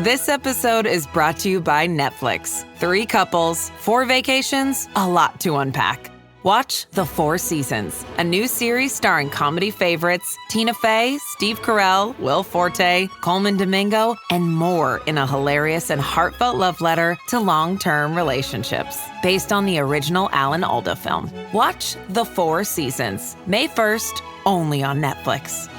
This episode is brought to you by Netflix. 3 couples, 4 vacations, a lot to unpack. Watch The 4 Seasons, a new series starring comedy favorites Tina Fey, Steve Carell, Will Forte, Coleman Domingo, and more in a hilarious and heartfelt love letter to long-term relationships. Based on the original Alan Alda film. Watch The 4 Seasons, May 1st, only on Netflix.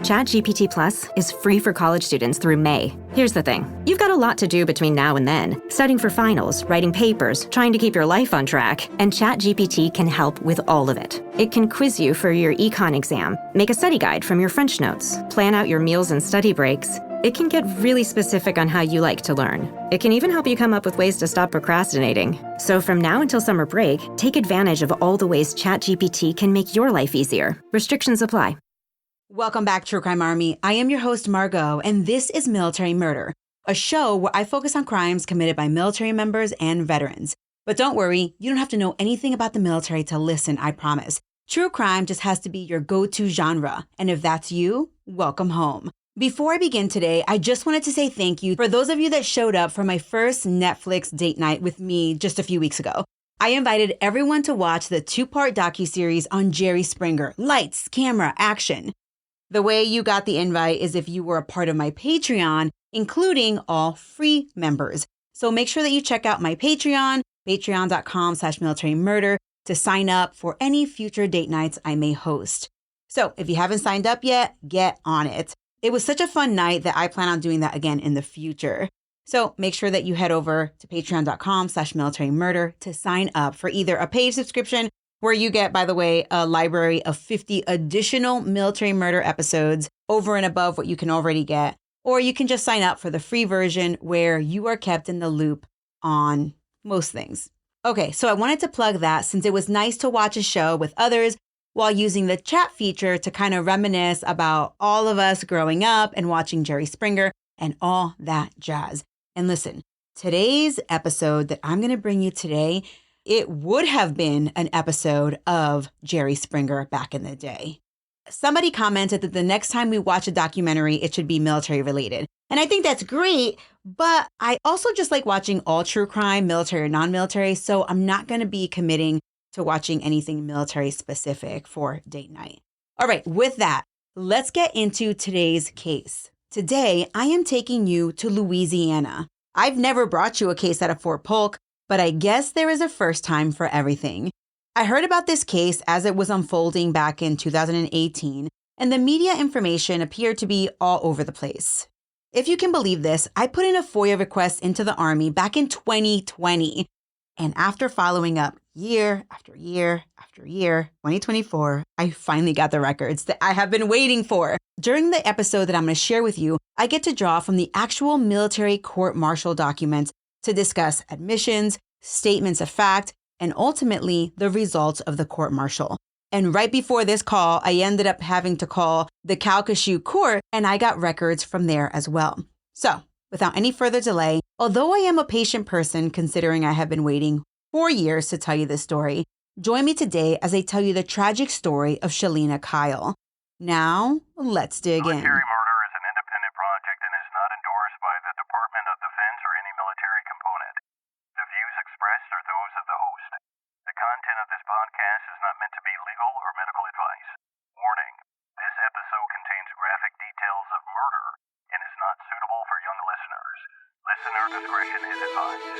ChatGPT Plus is free for college students through May. Here's the thing. You've got a lot to do between now and then. Studying for finals, writing papers, trying to keep your life on track. And ChatGPT can help with all of it. It can quiz you for your econ exam, make a study guide from your French notes, plan out your meals and study breaks. It can get really specific on how you like to learn. It can even help you come up with ways to stop procrastinating. So from now until summer break, take advantage of all the ways ChatGPT can make your life easier. Restrictions apply. Welcome back, True Crime Army. I am your host, Margot, and this is Military Murder, a show where I focus on crimes committed by military members and veterans. But don't worry, you don't have to know anything about the military to listen, I promise. True crime just has to be your go-to genre, and if that's you, welcome home. Before I begin today, I just wanted to say thank you for those of you that showed up for my first Netflix date night with me just a few weeks ago. I invited everyone to watch the 2-part docuseries on Jerry Springer, Lights, Camera, Action. The way you got the invite is if you were a part of my Patreon, including all free members. So make sure that you check out my Patreon, patreon.com/militarymurder, to sign up for any future date nights I may host. So if you haven't signed up yet, get on it. It was such a fun night that I plan on doing that again in the future. So make sure that you head over to patreon.com/militarymurder to sign up for either a paid subscription where you get, by the way, a library of 50 additional military murder episodes over and above what you can already get. Or you can just sign up for the free version where you are kept in the loop on most things. Okay, so I wanted to plug that since it was nice to watch a show with others while using the chat feature to kind of reminisce about all of us growing up and watching Jerry Springer and all that jazz. And listen, today's episode that I'm going to bring you today, it would have been an episode of Jerry Springer back in the day. Somebody commented that the next time we watch a documentary, it should be military related. And I think that's great, but I also just like watching all true crime, military or non-military. So I'm not going to be committing to watching anything military specific for date night. All right, with that, let's get into today's case. Today, I am taking you to Louisiana. I've never brought you a case out of Fort Polk, but I guess there is a first time for everything. I heard about this case as it was unfolding back in 2018, and the media information appeared to be all over the place. If you can believe this, I put in a FOIA request into the Army back in 2020. And after following up year after year after year, 2024, I finally got the records that I have been waiting for. During the episode that I'm going to share with you, I get to draw from the actual military court-martial documents to discuss admissions, statements of fact, and ultimately the results of the court-martial. And right before this call, I ended up having to call the Calcasieu court, and I got records from there as well. So, without any further delay, although I am a patient person considering I have been waiting 4 years to tell you this story, join me today as I tell you the tragic story of Shelena Kyle. Now, let's dig in. Military murder is an independent project and is not endorsed by the Department of Defense or any military component. The views expressed are those of the host. The content of this podcast is not meant to be legal or medical advice. Warning, this episode contains graphic details of murder and is not suitable for young listeners. Listener discretion is advised.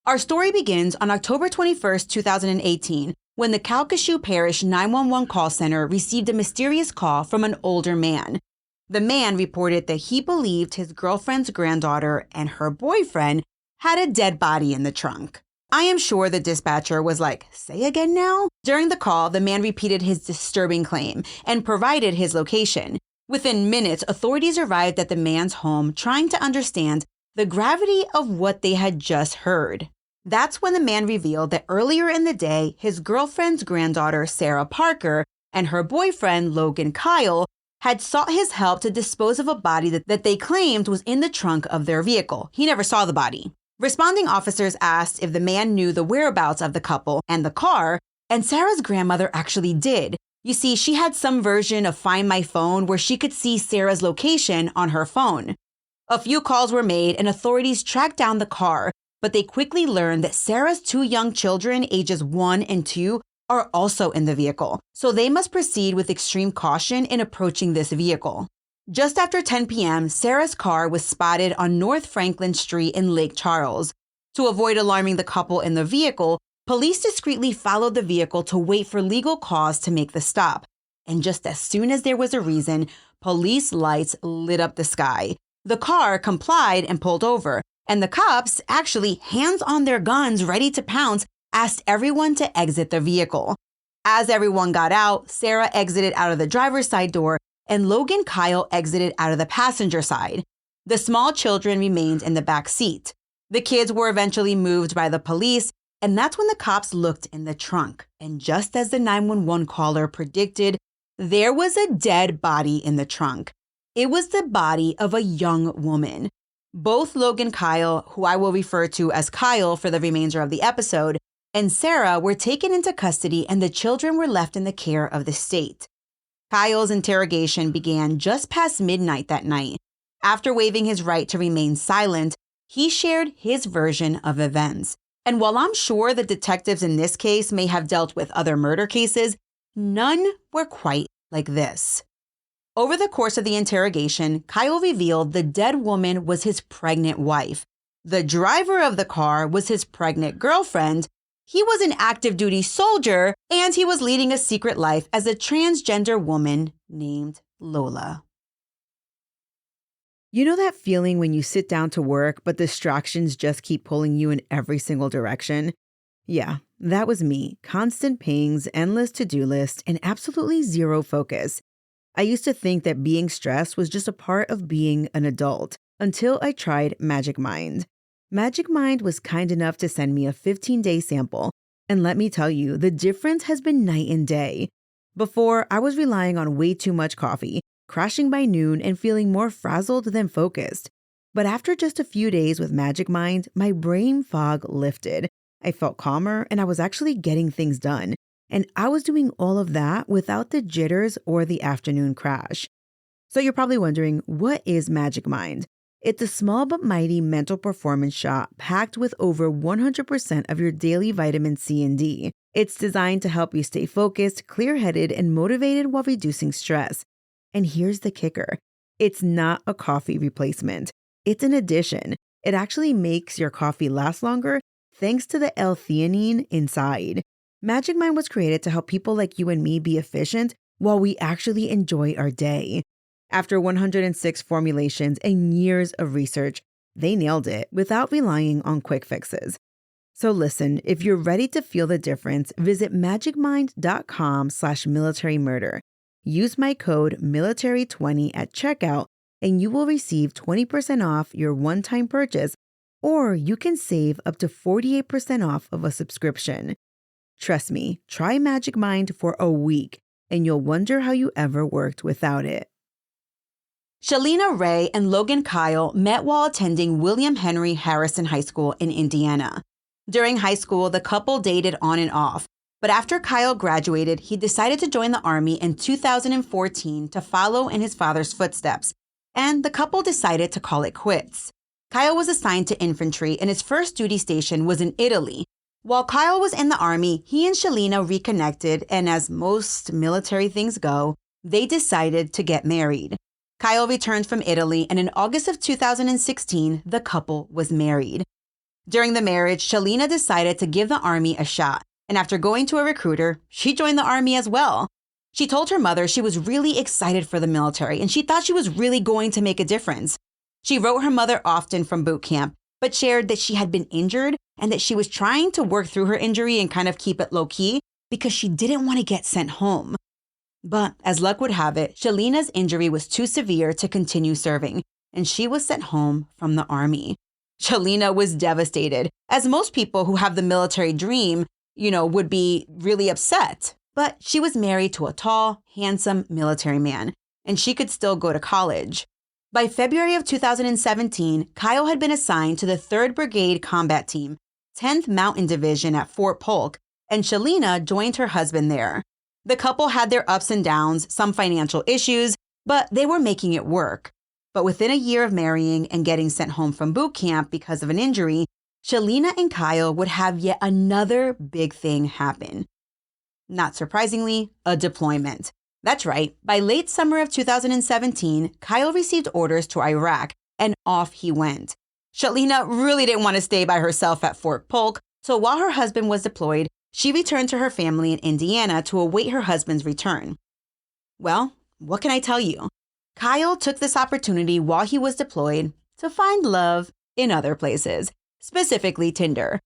Our story begins on October 21st, 2018, when the Calcasieu Parish 911 call center received a mysterious call from an older man. The man reported that he believed his girlfriend's granddaughter and her boyfriend had a dead body in the trunk. I am sure the dispatcher was like, "Say again now?" During the call, the man repeated his disturbing claim and provided his location. Within minutes, authorities arrived at the man's home trying to understand the gravity of what they had just heard. That's when the man revealed that earlier in the day, his girlfriend's granddaughter, Sarah Parker, and her boyfriend, Logan Kyle, had sought his help to dispose of a body that they claimed was in the trunk of their vehicle. He never saw the body. Responding officers asked if the man knew the whereabouts of the couple and the car, and Sarah's grandmother actually did. You see, she had some version of Find My Phone where she could see Sarah's location on her phone. A few calls were made and authorities tracked down the car, but they quickly learned that Sarah's 2 young children, ages 1 and 2, are also in the vehicle, so they must proceed with extreme caution in approaching this vehicle. Just after 10 p.m., Sarah's car was spotted on North Franklin Street in Lake Charles. To avoid alarming the couple in the vehicle, police discreetly followed the vehicle to wait for legal cause to make the stop. And just as soon as there was a reason, police lights lit up the sky. The car complied and pulled over, and the cops, actually hands on their guns ready to pounce, asked everyone to exit the vehicle. As everyone got out, Sarah exited out of the driver's side door and Logan Kyle exited out of the passenger side. The small children remained in the back seat. The kids were eventually moved by the police, and that's when the cops looked in the trunk. And just as the 911 caller predicted, there was a dead body in the trunk. It was the body of a young woman. Both Logan Kyle, who I will refer to as Kyle for the remainder of the episode, and Sarah were taken into custody and the children were left in the care of the state. Kyle's interrogation began just past midnight that night. After waiving his right to remain silent, he shared his version of events. And while I'm sure the detectives in this case may have dealt with other murder cases, none were quite like this. Over the course of the interrogation, Kyle revealed the dead woman was his pregnant wife. The driver of the car was his pregnant girlfriend. He was an active duty soldier, and he was leading a secret life as a transgender woman named Lola. You know that feeling when you sit down to work, but distractions just keep pulling you in every single direction? Yeah, that was me. Constant pings, endless to-do list, and absolutely zero focus. I used to think that being stressed was just a part of being an adult until I tried Magic Mind. Magic Mind was kind enough to send me a 15-day sample, and let me tell you, the difference has been night and day. Before, I was relying on way too much coffee, crashing by noon and feeling more frazzled than focused. But after just a few days with Magic Mind, my brain fog lifted. I felt calmer and I was actually getting things done. And I was doing all of that without the jitters or the afternoon crash. So you're probably wondering, what is Magic Mind? It's a small but mighty mental performance shot packed with over 100% of your daily vitamin C and D. It's designed to help you stay focused, clear-headed, and motivated while reducing stress. And here's the kicker. It's not a coffee replacement. It's an addition. It actually makes your coffee last longer thanks to the L-theanine inside. Magic Mind was created to help people like you and me be efficient while we actually enjoy our day. After 106 formulations and years of research, they nailed it without relying on quick fixes. So listen, if you're ready to feel the difference, visit magicmind.com/militarymurder. Use my code military20 at checkout and you will receive 20% off your one-time purchase, or you can save up to 48% off of a subscription. Trust me, try Magic Mind for a week and you'll wonder how you ever worked without it. Shelena Rae and Logan Kyle met while attending William Henry Harrison High School in Indiana. During high school, the couple dated on and off, but after Kyle graduated, he decided to join the Army in 2014 to follow in his father's footsteps, and the couple decided to call it quits. Kyle was assigned to infantry, and his first duty station was in Italy. While Kyle was in the Army, he and Shelena reconnected, and as most military things go, they decided to get married. Kyle returned from Italy, and in August of 2016, the couple was married. During the marriage, Shelena decided to give the Army a shot, and after going to a recruiter, she joined the Army as well. She told her mother she was really excited for the military, and she thought she was really going to make a difference. She wrote her mother often from boot camp, but shared that she had been injured and that she was trying to work through her injury and kind of keep it low-key because she didn't want to get sent home. But as luck would have it, Shelena's injury was too severe to continue serving, and she was sent home from the Army. Shelena was devastated, as most people who have the military dream, would be really upset. But she was married to a tall, handsome military man, and she could still go to college. By February of 2017, Kyle had been assigned to the 3rd Brigade Combat Team, 10th Mountain Division at Fort Polk, and Shelena joined her husband there. The couple had their ups and downs, some financial issues, but they were making it work. But within a year of marrying and getting sent home from boot camp because of an injury, Shelena and Kyle would have yet another big thing happen. Not surprisingly, a deployment. That's right. By late summer of 2017, Kyle received orders to Iraq, and off he went. Shelena really didn't want to stay by herself at Fort Polk, so while her husband was deployed, she returned to her family in Indiana to await her husband's return. Well, what can I tell you? Kyle took this opportunity while he was deployed to find love in other places, specifically Tinder.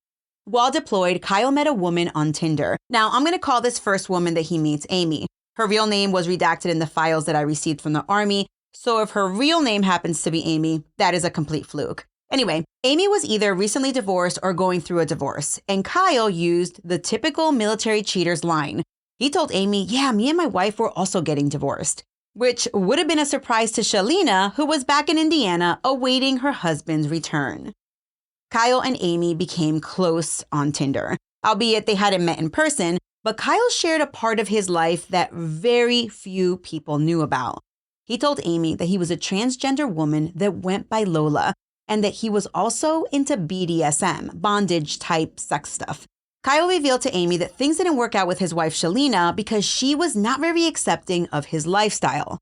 While deployed, Kyle met a woman on Tinder. Now, I'm going to call this first woman that he meets Amy. Her real name was redacted in the files that I received from the Army, so if her real name happens to be Amy, that is a complete fluke. Anyway, Amy was either recently divorced or going through a divorce, and Kyle used the typical military cheaters line. He told Amy, yeah, me and my wife were also getting divorced, which would have been a surprise to Shelena, who was back in Indiana awaiting her husband's return. Kyle and Amy became close on Tinder, albeit they hadn't met in person, but Kyle shared a part of his life that very few people knew about. He told Amy that he was a transgender woman that went by Lola, and that he was also into BDSM, bondage-type sex stuff. Kyle revealed to Amy that things didn't work out with his wife Shelena because she was not very accepting of his lifestyle.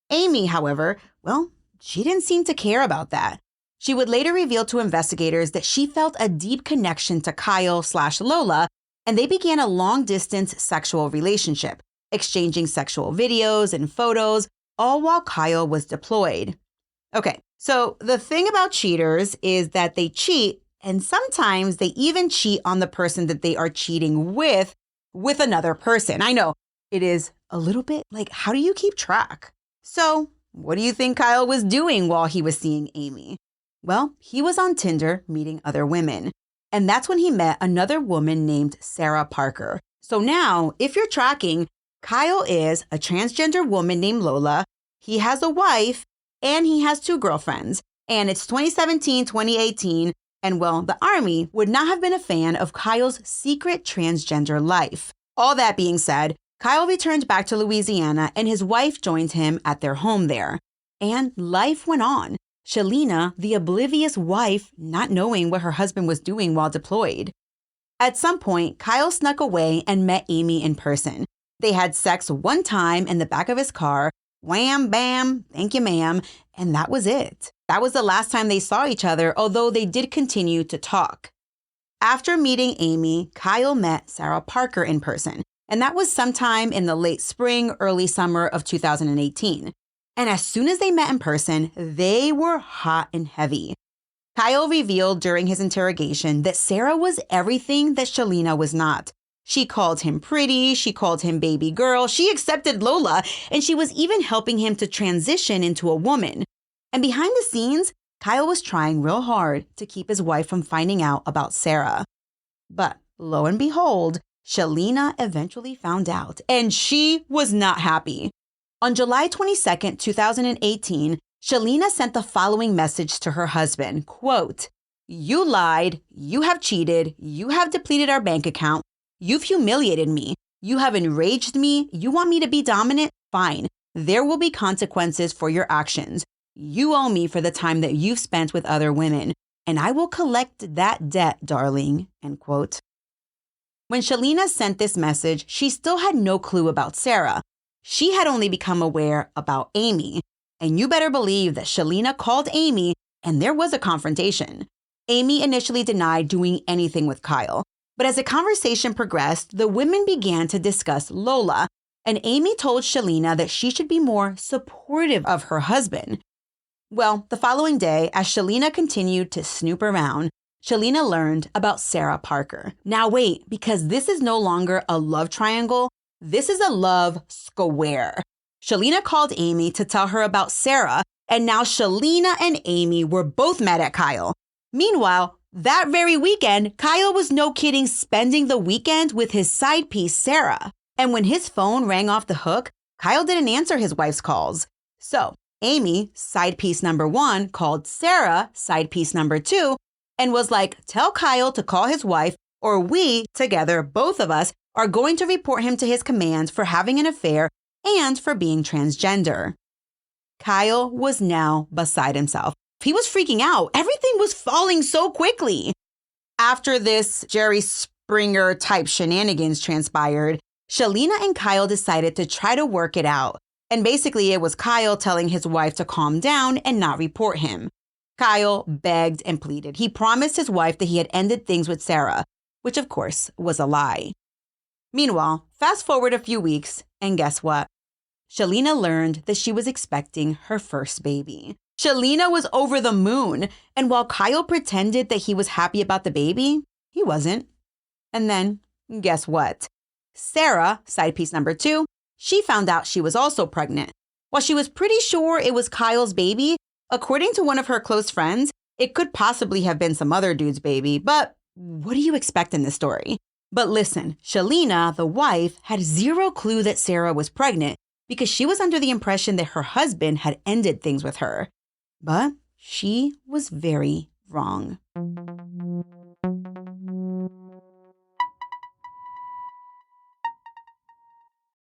Amy, however, well, she didn't seem to care about that. She would later reveal to investigators that she felt a deep connection to Kyle/Lola, and they began a long-distance sexual relationship, exchanging sexual videos and photos, all while Kyle was deployed. Okay, so the thing about cheaters is that they cheat, and sometimes they even cheat on the person that they are cheating with another person. I know, it is a little bit like, how do you keep track? So, what do you think Kyle was doing while he was seeing Amy? Well, he was on Tinder meeting other women. And that's when he met another woman named Sarah Parker. So now, if you're tracking, Kyle is a transgender woman named Lola. He has a wife and he has 2 girlfriends. And it's 2017, 2018. And well, the Army would not have been a fan of Kyle's secret transgender life. All that being said, Kyle returned back to Louisiana and his wife joined him at their home there. And life went on. Shelena, the oblivious wife, not knowing what her husband was doing while deployed. At some point, Kyle snuck away and met Amy in person. They had sex one time in the back of his car, wham, bam, thank you, ma'am, and that was it. That was the last time they saw each other, although they did continue to talk. After meeting Amy, Kyle met Sarah Parker in person, and that was sometime in the late spring, early summer of 2018. And as soon as they met in person, they were hot and heavy. Kyle revealed during his interrogation that Sarah was everything that Shelena was not. She called him pretty, she called him baby girl, she accepted Lola, and she was even helping him to transition into a woman. And behind the scenes, Kyle was trying real hard to keep his wife from finding out about Sarah. But lo and behold, Shelena eventually found out, and she was not happy. On July 22, 2018, Shelena sent the following message to her husband, quote, "You lied, you have cheated, you have depleted our bank account, you've humiliated me, you have enraged me, you want me to be dominant? Fine, there will be consequences for your actions. You owe me for the time that you've spent with other women, and I will collect that debt, darling," end quote. When Shelena sent this message, she still had no clue about Sarah. She had only become aware about Amy. And you better believe that Shelena called Amy and there was a confrontation. Amy initially denied doing anything with Kyle. But as the conversation progressed, the women began to discuss Lola. And Amy told Shelena that she should be more supportive of her husband. Well, the following day, as Shelena continued to snoop around, Shelena learned about Sarah Parker. Now wait, because this is no longer a love triangle. This is a love square. Shelena called Amy to tell her about Sarah, and now Shelena and Amy were both mad at Kyle. Meanwhile, that very weekend, Kyle was no kidding spending the weekend with his side piece, Sarah. And when his phone rang off the hook, Kyle didn't answer his wife's calls. So Amy, side piece number 1, called Sarah, side piece number 2, and was like, tell Kyle to call his wife or we, together, both of us, are going to report him to his command for having an affair and for being transgender. Kyle was now beside himself. He was freaking out. Everything was falling so quickly. After this Jerry Springer type shenanigans transpired, Shelena and Kyle decided to try to work it out. And basically it was Kyle telling his wife to calm down and not report him. Kyle begged and pleaded. He promised his wife that he had ended things with Sarah, which of course was a lie. Meanwhile, fast forward a few weeks, and guess what? Shelena learned that she was expecting her first baby. Shelena was over the moon, and while Kyle pretended that he was happy about the baby, he wasn't. And then, guess what? Sarah, side piece number 2, she found out she was also pregnant. While she was pretty sure it was Kyle's baby, according to one of her close friends, it could possibly have been some other dude's baby, but what do you expect in this story? But listen, Shelena, the wife, had zero clue that Sarah was pregnant because she was under the impression that her husband had ended things with her. But she was very wrong.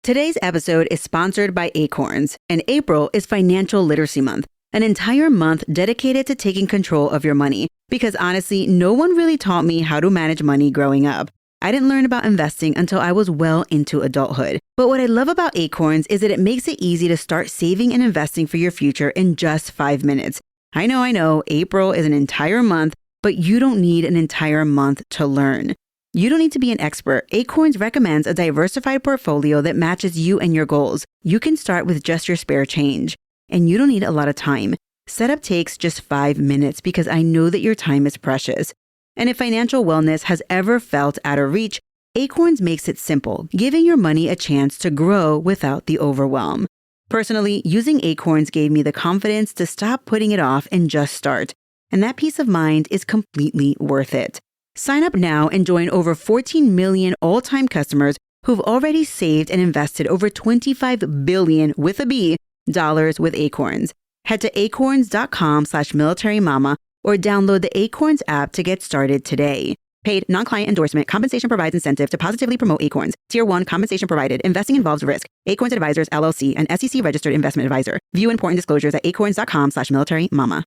Today's episode is sponsored by Acorns, and April is Financial Literacy Month, an entire month dedicated to taking control of your money. Because honestly, no one really taught me how to manage money growing up. I didn't learn about investing until I was well into adulthood. But what I love about Acorns is that it makes it easy to start saving and investing for your future in just 5 minutes. I know, April is an entire month, but you don't need an entire month to learn. You don't need to be an expert. Acorns recommends a diversified portfolio that matches you and your goals. You can start with just your spare change, and you don't need a lot of time. Setup takes just 5 minutes because I know that your time is precious. And if financial wellness has ever felt out of reach, Acorns makes it simple, giving your money a chance to grow without the overwhelm. Personally, using Acorns gave me the confidence to stop putting it off and just start. And that peace of mind is completely worth it. Sign up now and join over 14 million all-time customers who've already saved and invested over $25 billion with a B dollars with Acorns. Head to acorns.com/militarymama or download the Acorns app to get started today. Paid non-client endorsement. Compensation provides incentive to positively promote Acorns. Tier 1 compensation provided. Investing involves risk. Acorns Advisors LLC, an SEC registered investment advisor. View important disclosures at acorns.com/militarymama.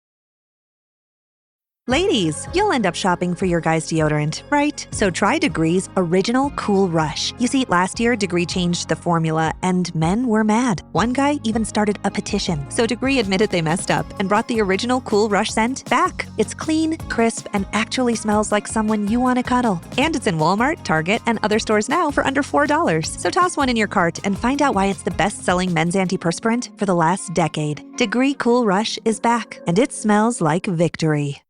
Ladies, you'll end up shopping for your guy's deodorant, right? So try Degree's Original Cool Rush. You see, last year, Degree changed the formula, and men were mad. One guy even started a petition. So Degree admitted they messed up and brought the Original Cool Rush scent back. It's clean, crisp, and actually smells like someone you want to cuddle. And it's in Walmart, Target, and other stores now for under $4. So toss one in your cart and find out why it's the best-selling men's antiperspirant for the last decade. Degree Cool Rush is back, and it smells like victory.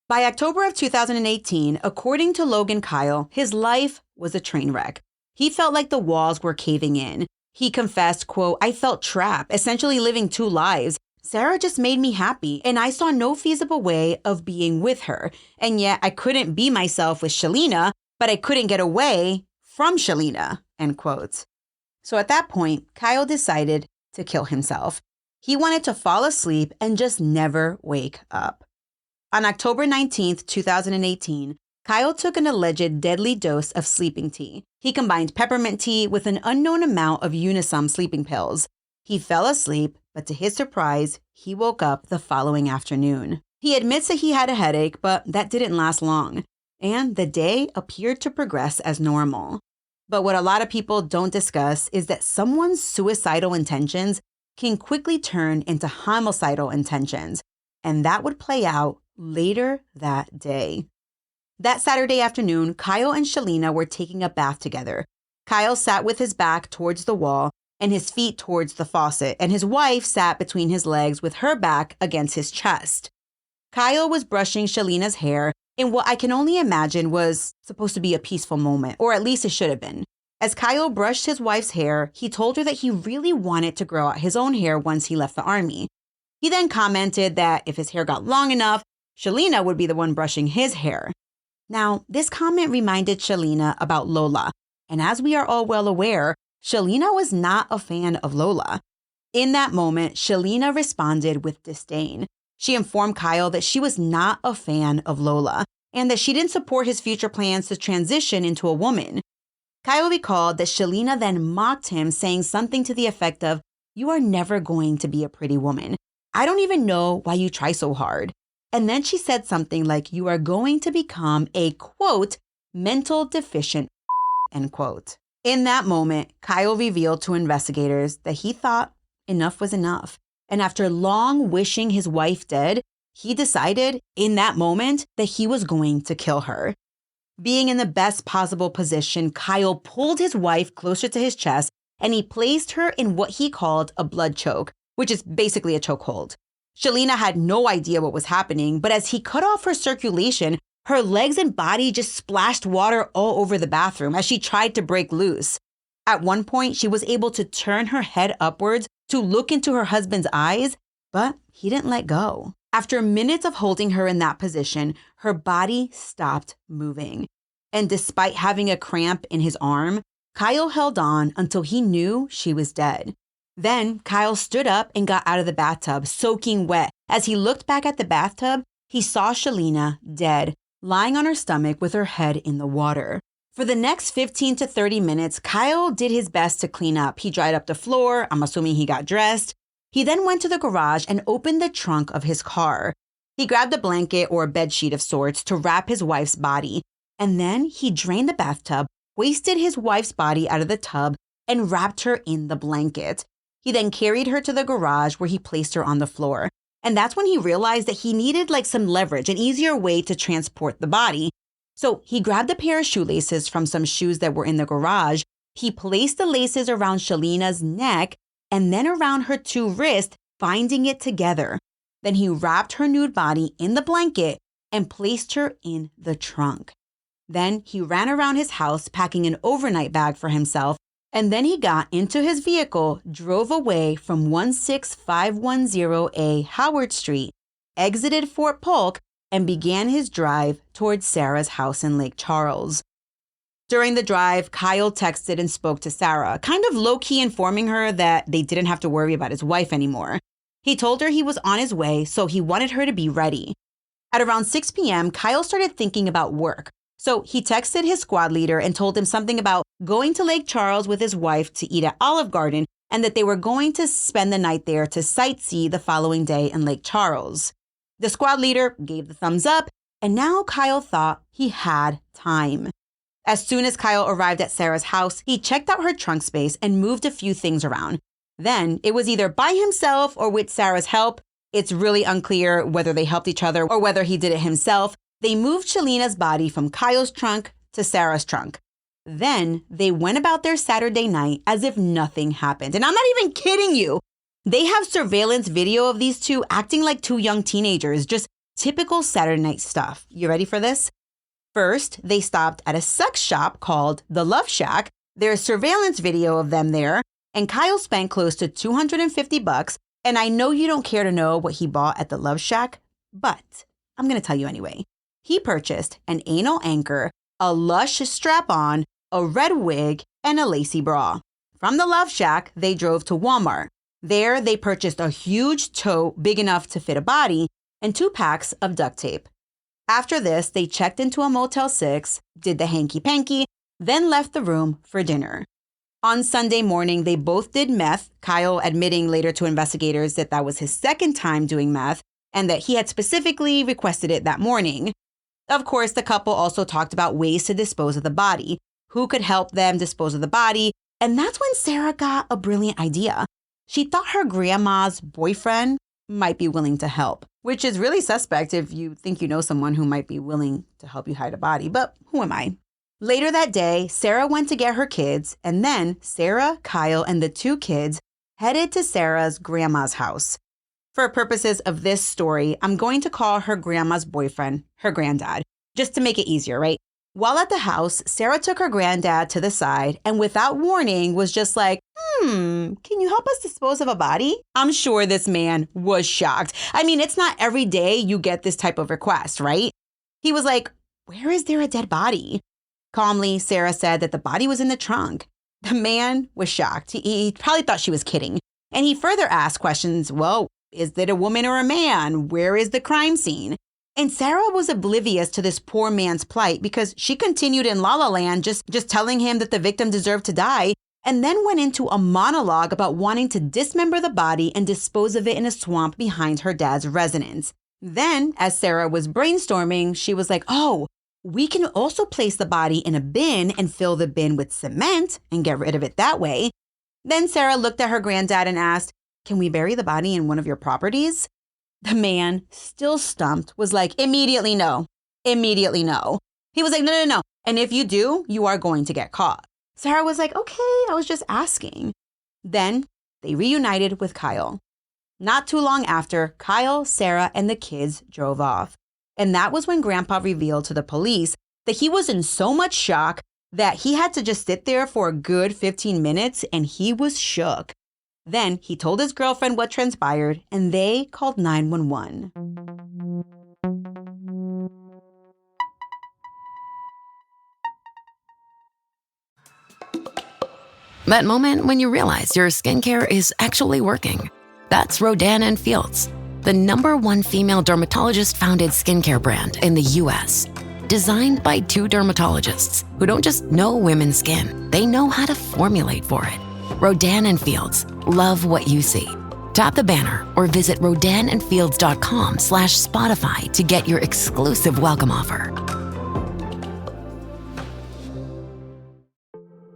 By October of 2018, according to Logan Kyle, his life was a train wreck. He felt like the walls were caving in. He confessed, quote, "I felt trapped, essentially living 2 lives. Sarah just made me happy, and I saw no feasible way of being with her. And yet I couldn't be myself with Shelena, but I couldn't get away from Shelena," end quote. So at that point, Kyle decided to kill himself. He wanted to fall asleep and just never wake up. On October 19th, 2018, Kyle took an alleged deadly dose of sleeping tea. He combined peppermint tea with an unknown amount of Unisom sleeping pills. He fell asleep, but to his surprise, he woke up the following afternoon. He admits that he had a headache, but that didn't last long, and the day appeared to progress as normal. But what a lot of people don't discuss is that someone's suicidal intentions can quickly turn into homicidal intentions, and that would play out later that day. That Saturday afternoon, Kyle and Shelena were taking a bath together. Kyle sat with his back towards the wall and his feet towards the faucet, and his wife sat between his legs with her back against his chest. Kyle was brushing Shelena's hair in what I can only imagine was supposed to be a peaceful moment, or at least it should have been. As Kyle brushed his wife's hair, he told her that he really wanted to grow out his own hair once he left the army. He then commented that if his hair got long enough, Shelena would be the one brushing his hair. Now, this comment reminded Shelena about Lola, and as we are all well aware, Shelena was not a fan of Lola. In that moment, Shelena responded with disdain. She informed Kyle that she was not a fan of Lola and that she didn't support his future plans to transition into a woman. Kyle recalled that Shelena then mocked him, saying something to the effect of, "You are never going to be a pretty woman. I don't even know why you try so hard." And then she said something like, "You are going to become a, quote, mental deficient," end quote. In that moment, Kyle revealed to investigators that he thought enough was enough. And after long wishing his wife dead, he decided in that moment that he was going to kill her. Being in the best possible position, Kyle pulled his wife closer to his chest and he placed her in what he called a blood choke, which is basically a chokehold. Shelena had no idea what was happening, but as he cut off her circulation, her legs and body just splashed water all over the bathroom as she tried to break loose. At one point, she was able to turn her head upwards to look into her husband's eyes, but he didn't let go. After minutes of holding her in that position, her body stopped moving. And despite having a cramp in his arm, Kyle held on until he knew she was dead. Then Kyle stood up and got out of the bathtub, soaking wet. As he looked back at the bathtub, he saw Shelena dead, lying on her stomach with her head in the water. For the next 15 to 30 minutes, Kyle did his best to clean up. He dried up the floor. I'm assuming he got dressed. He then went to the garage and opened the trunk of his car. He grabbed a blanket or a bedsheet of sorts to wrap his wife's body. And then he drained the bathtub, hoisted his wife's body out of the tub, and wrapped her in the blanket. He then carried her to the garage where he placed her on the floor. And that's when he realized that he needed some leverage, an easier way to transport the body. So he grabbed a pair of shoelaces from some shoes that were in the garage. He placed the laces around Shelena's neck and then around her two wrists, binding it together. Then he wrapped her nude body in the blanket and placed her in the trunk. Then he ran around his house packing an overnight bag for himself, and then he got into his vehicle, drove away from 16510A Howard Street, exited Fort Polk, and began his drive towards Sarah's house in Lake Charles. During the drive, Kyle texted and spoke to Sarah, kind of low-key informing her that they didn't have to worry about his wife anymore. He told her he was on his way, so he wanted her to be ready. At around 6 p.m., Kyle started thinking about work. So he texted his squad leader and told him something about going to Lake Charles with his wife to eat at Olive Garden and that they were going to spend the night there to sightsee the following day in Lake Charles. The squad leader gave the thumbs up, and now Kyle thought he had time. As soon as Kyle arrived at Sarah's house, he checked out her trunk space and moved a few things around. Then it was either by himself or with Sarah's help. It's really unclear whether they helped each other or whether he did it himself. They moved Shelena's body from Kyle's trunk to Sarah's trunk. Then they went about their Saturday night as if nothing happened. And I'm not even kidding you. They have surveillance video of these two acting like two young teenagers, just typical Saturday night stuff. You ready for this? First, they stopped at a sex shop called The Love Shack. There's surveillance video of them there, and Kyle spent close to $250. And I know you don't care to know what he bought at The Love Shack, but I'm going to tell you anyway. He purchased an anal anchor, a Lush strap-on, a red wig, and a lacy bra. From The Love Shack, they drove to Walmart. There, they purchased a huge tote big enough to fit a body and 2 packs of duct tape. After this, they checked into a Motel 6, did the hanky-panky, then left the room for dinner. On Sunday morning, they both did meth, Kyle admitting later to investigators that that was his second time doing meth and that he had specifically requested it that morning. Of course, the couple also talked about ways to dispose of the body, who could help them dispose of the body, and that's when Sarah got a brilliant idea. She thought her grandma's boyfriend might be willing to help, which is really suspect if you think you know someone who might be willing to help you hide a body, but who am I? Later that day, Sarah went to get her kids, and then Sarah, Kyle, and the 2 kids headed to Sarah's grandma's house. For purposes of this story, I'm going to call her grandma's boyfriend her granddad, just to make it easier, right? While at the house, Sarah took her granddad to the side and without warning was just like, can you help us dispose of a body? I'm sure this man was shocked. I mean, it's not every day you get this type of request, right? He was like, where is there a dead body? Calmly, Sarah said that the body was in the trunk. The man was shocked. He probably thought she was kidding. And he further asked questions. Well, is it a woman or a man? Where is the crime scene? And Sarah was oblivious to this poor man's plight because she continued in La La Land just telling him that the victim deserved to die, and then went into a monologue about wanting to dismember the body and dispose of it in a swamp behind her dad's residence. Then, as Sarah was brainstorming, she was like, oh, we can also place the body in a bin and fill the bin with cement and get rid of it that way. Then Sarah looked at her granddad and asked, can we bury the body in one of your properties? The man, still stumped, was like, immediately no. Immediately no. He was like, no. And if you do, you are going to get caught. Sarah was like, okay, I was just asking. Then they reunited with Kyle. Not too long after, Kyle, Sarah, and the kids drove off. And that was when Grandpa revealed to the police that he was in so much shock that he had to just sit there for a good 15 minutes, and he was shook. Then he told his girlfriend what transpired, and they called 911. That moment when you realize your skincare is actually working. That's Rodan & Fields, the #1 female dermatologist-founded skincare brand in the U.S. Designed by 2 dermatologists who don't just know women's skin, they know how to formulate for it. Rodan & Fields, love what you see. Tap the banner or visit rodanandfields.com/Spotify to get your exclusive welcome offer.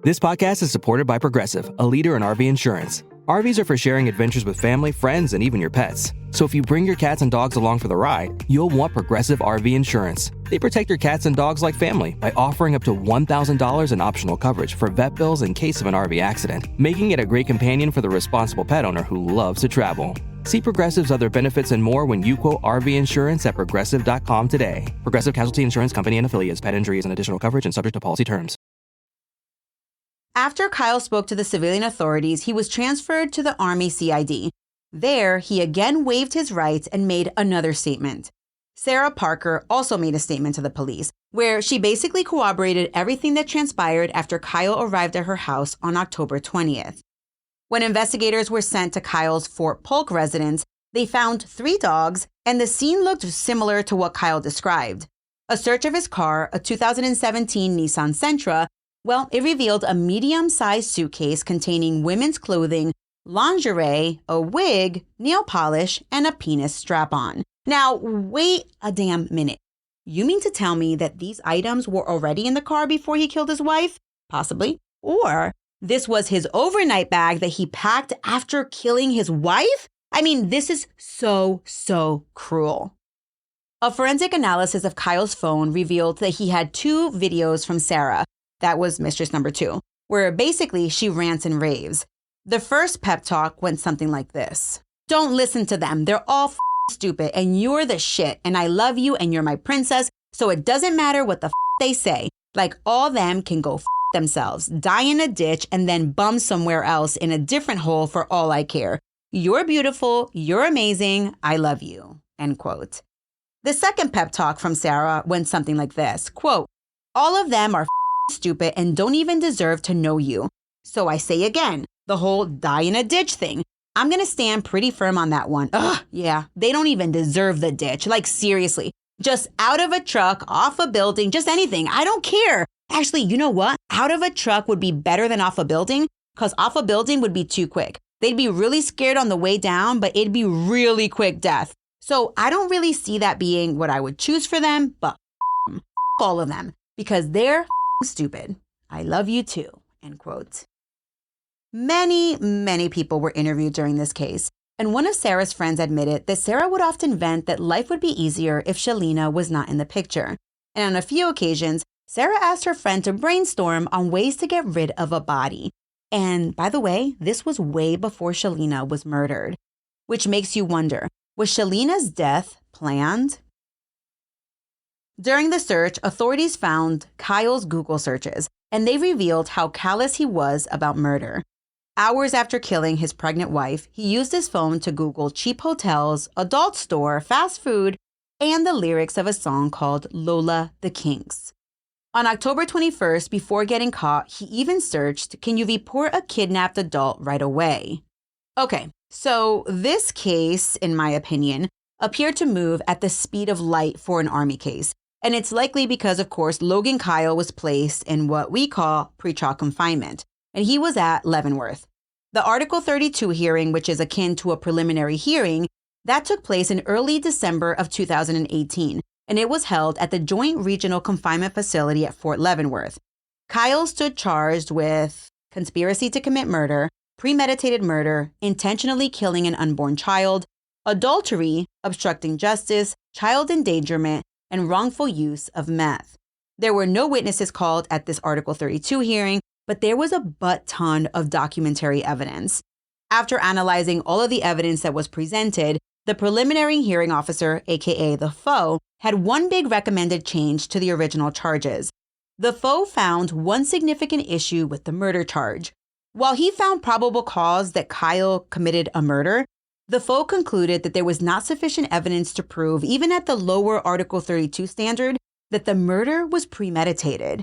This podcast is supported by Progressive, a leader in RV insurance. RVs are for sharing adventures with family, friends, and even your pets. So if you bring your cats and dogs along for the ride, you'll want Progressive RV insurance. They protect your cats and dogs like family by offering up to $1,000 in optional coverage for vet bills in case of an RV accident, making it a great companion for the responsible pet owner who loves to travel. See Progressive's other benefits and more when you quote RV insurance at Progressive.com today. Progressive Casualty Insurance Company and Affiliates. Pet injuries and additional coverage and subject to policy terms. After Kyle spoke to the civilian authorities, he was transferred to the Army CID. There, he again waived his rights and made another statement. Sarah Parker also made a statement to the police, where she basically corroborated everything that transpired after Kyle arrived at her house on October 20th. When investigators were sent to Kyle's Fort Polk residence, they found 3 dogs, and the scene looked similar to what Kyle described. A search of his car, a 2017 Nissan Sentra, well, it revealed a medium-sized suitcase containing women's clothing, lingerie, a wig, nail polish, and a penis strap-on. Now, wait a damn minute. You mean to tell me that these items were already in the car before he killed his wife? Possibly. Or this was his overnight bag that he packed after killing his wife? I mean, this is so cruel. A forensic analysis of Kyle's phone revealed that he had 2 videos from Sarah. That was mistress number 2, where basically she rants and raves. The first pep talk went something like this. Don't listen to them. They're all stupid and you're the shit and I love you and you're my princess. So it doesn't matter what the they say. Like all them can go themselves, die in a ditch and then bum somewhere else in a different hole for all I care. You're beautiful. You're amazing. I love you. End quote. The second pep talk from Sarah went something like this. Quote, all of them are stupid and don't even deserve to know you. So I say again, the whole die in a ditch thing. I'm going to stand pretty firm on that one. Ugh, yeah, they don't even deserve the ditch. Like seriously, just out of a truck, off a building, just anything. I don't care. Actually, you know what? Out of a truck would be better than off a building because off a building would be too quick. They'd be really scared on the way down, but it'd be really quick death. So I don't really see that being what I would choose for them, but all of them because they're stupid. I love you too, end quote. Many people were interviewed during this case, and one of Sarah's friends admitted that Sarah would often vent that life would be easier if Shelena was not in the picture. And on a few occasions, Sarah asked her friend to brainstorm on ways to get rid of a body. And by the way, this was way before Shelena was murdered, which makes you wonder, was Shelena's death planned? During the search, authorities found Kyle's Google searches, and they revealed how callous he was about murder. Hours after killing his pregnant wife, he used his phone to Google cheap hotels, adult store, fast food, and the lyrics of a song called Lola the Kinks. On October 21st, before getting caught, he even searched, "Can you report a kidnapped adult right away?" Okay, so this case, in my opinion, appeared to move at the speed of light for an Army case. And it's likely because, of course, Logan Kyle was placed in what we call pretrial confinement, and he was at Leavenworth. The Article 32 hearing, which is akin to a preliminary hearing, that took place in early December of 2018, and it was held at the Joint Regional Confinement Facility at Fort Leavenworth. Kyle stood charged with conspiracy to commit murder, premeditated murder, intentionally killing an unborn child, adultery, obstructing justice, child endangerment, and wrongful use of meth. There were no witnesses called at this Article 32 hearing, but there was a butt-ton of documentary evidence. After analyzing all of the evidence that was presented, the preliminary hearing officer, aka the FO, had one big recommended change to the original charges. The FO found one significant issue with the murder charge. While he found probable cause that Kyle committed a murder, the FO concluded that there was not sufficient evidence to prove, even at the lower Article 32 standard, that the murder was premeditated.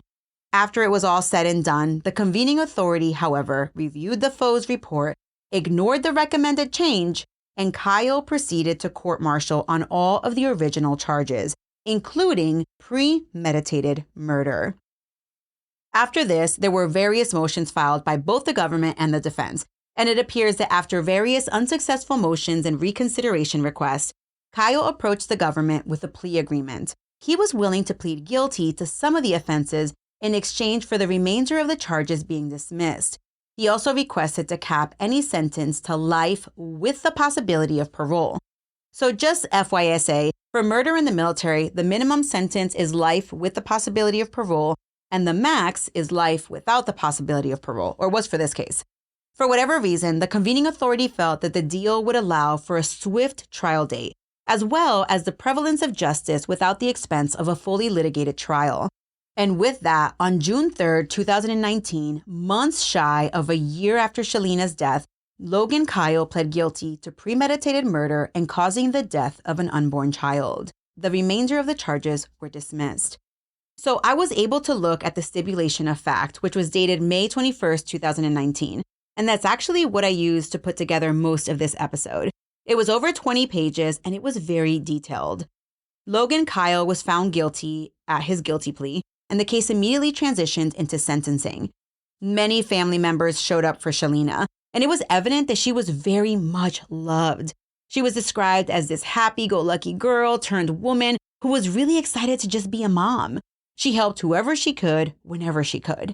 After it was all said and done, the convening authority, however, reviewed the FO's report, ignored the recommended change, and Kyle proceeded to court-martial on all of the original charges, including premeditated murder. After this, there were various motions filed by both the government and the defense, and it appears that after various unsuccessful motions and reconsideration requests, Kyle approached the government with a plea agreement. He was willing to plead guilty to some of the offenses in exchange for the remainder of the charges being dismissed. He also requested to cap any sentence to life with the possibility of parole. So just FYSA, for murder in the military, the minimum sentence is life with the possibility of parole, and the max is life without the possibility of parole, or was for this case. For whatever reason, the convening authority felt that the deal would allow for a swift trial date, as well as the prevalence of justice without the expense of a fully litigated trial. And with that, on June 3rd, 2019, months shy of a year after Shelena's death, Logan Kyle pled guilty to premeditated murder and causing the death of an unborn child. The remainder of the charges were dismissed. So I was able to look at the stipulation of fact, which was dated May 21st, 2019. And that's actually what I used to put together most of this episode. It was over 20 pages and it was very detailed. Logan Kyle was found guilty at his guilty plea, and the case immediately transitioned into sentencing. Many family members showed up for Shelena, and it was evident that she was very much loved. She was described as this happy-go-lucky girl turned woman who was really excited to just be a mom. She helped whoever she could, whenever she could.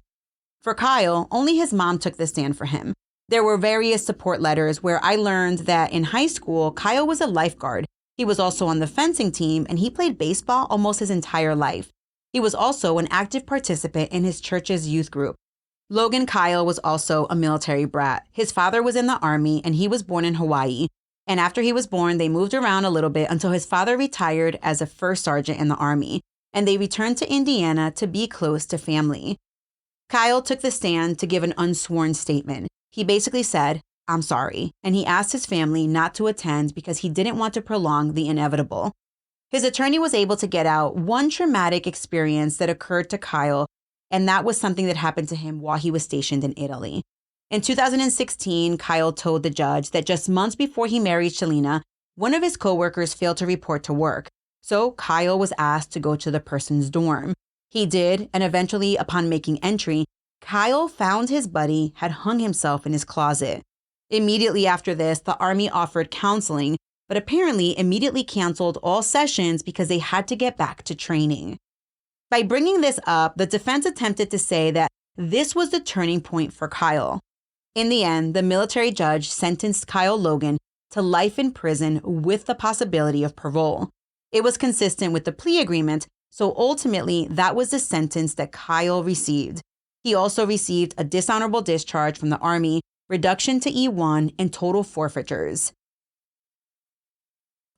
For Kyle, only his mom took the stand for him. There were various support letters where I learned that in high school, Kyle was a lifeguard. He was also on the fencing team, and he played baseball almost his entire life. He was also an active participant in his church's youth group. Logan Kyle was also a military brat. His father was in the Army, and he was born in Hawaii. And after he was born, they moved around a little bit until his father retired as a first sergeant in the Army, and they returned to Indiana to be close to family. Kyle took the stand to give an unsworn statement. He basically said, "I'm sorry," and he asked his family not to attend because he didn't want to prolong the inevitable. His attorney was able to get out one traumatic experience that occurred to Kyle, and that was something that happened to him while he was stationed in Italy. In 2016, Kyle told the judge that just months before he married Shelena, one of his coworkers failed to report to work. So Kyle was asked to go to the person's dorm. He did, and eventually, upon making entry, Kyle found his buddy had hung himself in his closet. Immediately after this, the Army offered counseling, but apparently immediately canceled all sessions because they had to get back to training. By bringing this up, the defense attempted to say that this was the turning point for Kyle. In the end, the military judge sentenced Kyle Logan to life in prison with the possibility of parole. It was consistent with the plea agreement, so ultimately that was the sentence that Kyle received. He also received a dishonorable discharge from the Army, reduction to E1, and total forfeitures.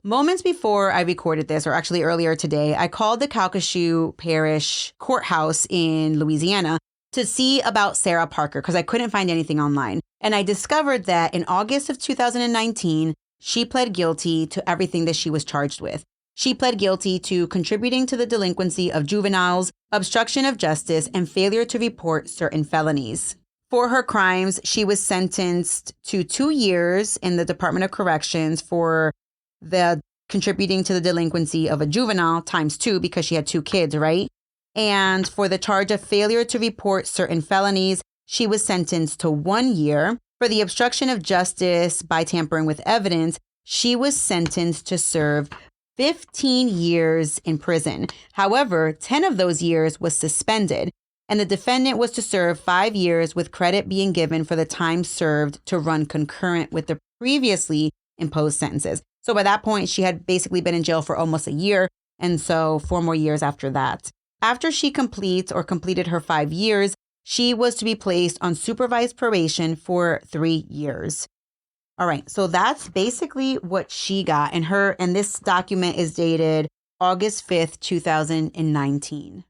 Moments before I recorded this, or actually earlier today, I called the Calcasieu Parish Courthouse in Louisiana to see about Sarah Parker because I couldn't find anything online. And I discovered that in August of 2019, she pled guilty to everything that she was charged with. She pled guilty to contributing to the delinquency of juveniles, obstruction of justice, and failure to report certain felonies. For her crimes, she was sentenced to 2 years in the Department of Corrections for the contributing to the delinquency of a juvenile ×2 because she had 2 kids, right? And for the charge of failure to report certain felonies, she was sentenced to 1 year. For the obstruction of justice by tampering with evidence, she was sentenced to serve 15 years in prison. However, 10 of those years was suspended, and the defendant was to serve 5 years with credit being given for the time served to run concurrent with the previously imposed sentences. So by that point, she had basically been in jail for almost a year, and so 4 more years after that. After she completed her 5 years, she was to be placed on supervised probation for 3 years. All right, so that's basically what she got. And this document is dated August 5th, 2019.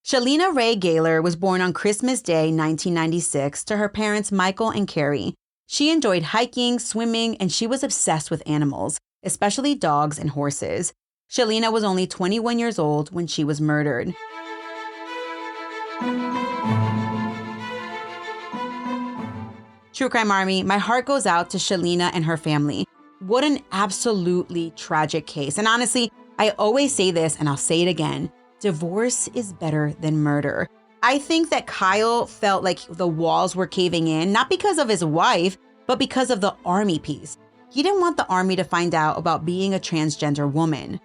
Shelena Rae Kyle was born on Christmas Day, 1996, to her parents Michael and Carrie. She enjoyed hiking, swimming, and she was obsessed with animals, especially dogs and horses. Shelena was only 21 years old when she was murdered. True Crime Army, my heart goes out to Shelena and her family. What an absolutely tragic case. And honestly, I always say this and I'll say it again. Divorce is better than murder. I think that Kyle felt like the walls were caving in, not because of his wife, but because of the army piece. He didn't want the army to find out about being a transgender woman.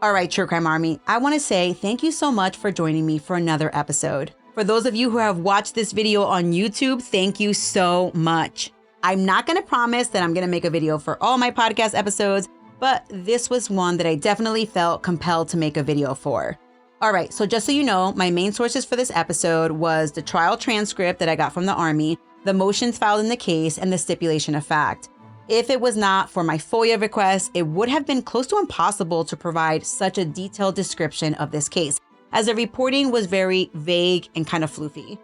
All right, True Crime Army, I want to say thank you so much for joining me for another episode. For those of you who have watched this video on YouTube, thank you so much. I'm not going to promise that I'm going to make a video for all my podcast episodes, but this was one that I definitely felt compelled to make a video for. All right, so just so you know, my main sources for this episode was the trial transcript that I got from the Army, the motions filed in the case, and the stipulation of fact. If it was not for my FOIA request, it would have been close to impossible to provide such a detailed description of this case, as the reporting was very vague and kind of floofy.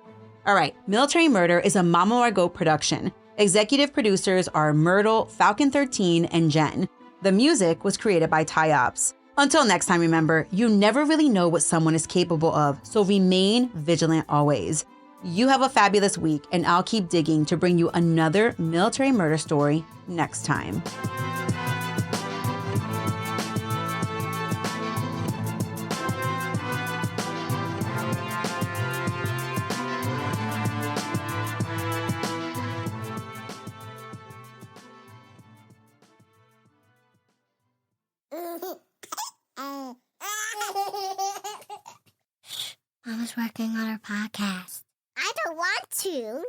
All right, Military Murder is a Mama Margot production. Executive producers are Myrtle, Falcon 13, and Jen. The music was created by Ty-Ops. Until next time, remember, you never really know what someone is capable of, so remain vigilant always. You have a fabulous week, and I'll keep digging to bring you another military murder story next time. Mama's working on her podcast. I don't want to.